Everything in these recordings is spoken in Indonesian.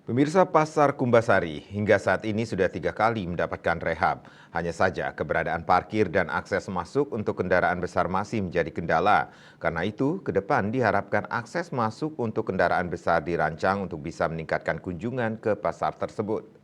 Pemirsa Pasar Kumbasari hingga saat ini sudah 3 kali mendapatkan rehab. Hanya saja keberadaan parkir dan akses masuk untuk kendaraan besar masih menjadi kendala. Karena itu, ke depan diharapkan akses masuk untuk kendaraan besar dirancang untuk bisa meningkatkan kunjungan ke pasar tersebut.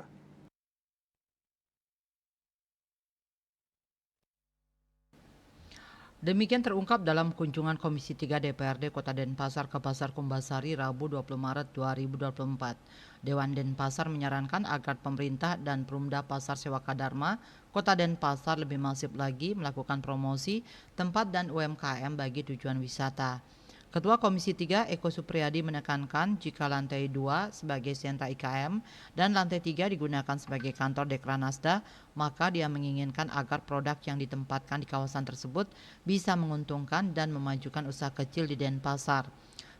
Demikian terungkap dalam kunjungan Komisi 3 DPRD Kota Denpasar ke Pasar Kumbasari Rabu 20 Maret 2024. Dewan Denpasar menyarankan agar pemerintah dan Perumda Pasar Sewaka Dharma Kota Denpasar lebih masif lagi melakukan promosi tempat dan UMKM bagi tujuan wisata. Ketua Komisi 3 Eko Supriyadi menekankan jika lantai 2 sebagai sentra IKM dan lantai 3 digunakan sebagai kantor Dekranasda, maka dia menginginkan agar produk yang ditempatkan di kawasan tersebut bisa menguntungkan dan memajukan usaha kecil di Denpasar.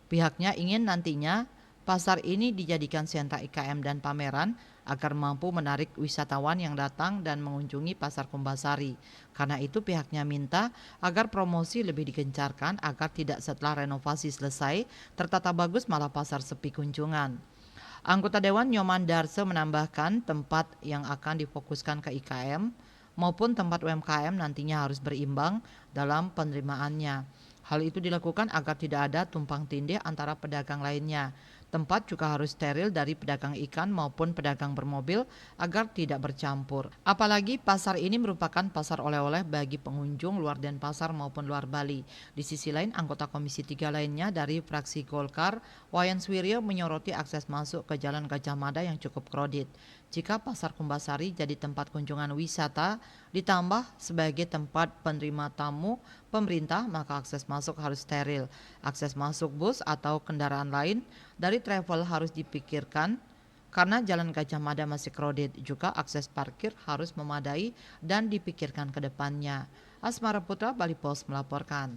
Pihaknya ingin nantinya pasar ini dijadikan sentra IKM dan pameran agar mampu menarik wisatawan yang datang dan mengunjungi Pasar Kumbasari. Karena itu pihaknya minta agar promosi lebih digencarkan agar tidak setelah renovasi selesai tertata bagus malah pasar sepi kunjungan. Anggota Dewan Nyoman Darse menambahkan tempat yang akan difokuskan ke IKM maupun tempat UMKM nantinya harus berimbang dalam penerimaannya. Hal itu dilakukan agar tidak ada tumpang tindih antara pedagang lainnya. Tempat juga harus steril dari pedagang ikan maupun pedagang bermobil agar tidak bercampur. Apalagi pasar ini merupakan pasar oleh-oleh bagi pengunjung luar Denpasar maupun luar Bali. Di sisi lain, anggota Komisi 3 lainnya dari fraksi Golkar, Wayan Swiryo menyoroti akses masuk ke Jalan Gajah Mada yang cukup kredit. Jika Pasar Kumbasari jadi tempat kunjungan wisata, ditambah sebagai tempat penerima tamu pemerintah, maka akses masuk harus steril. Akses masuk bus atau kendaraan lain dari travel harus dipikirkan karena Jalan Gajah Mada masih kredit. Juga akses parkir harus memadai dan dipikirkan ke depannya. Asmara Putra, Bali Post melaporkan.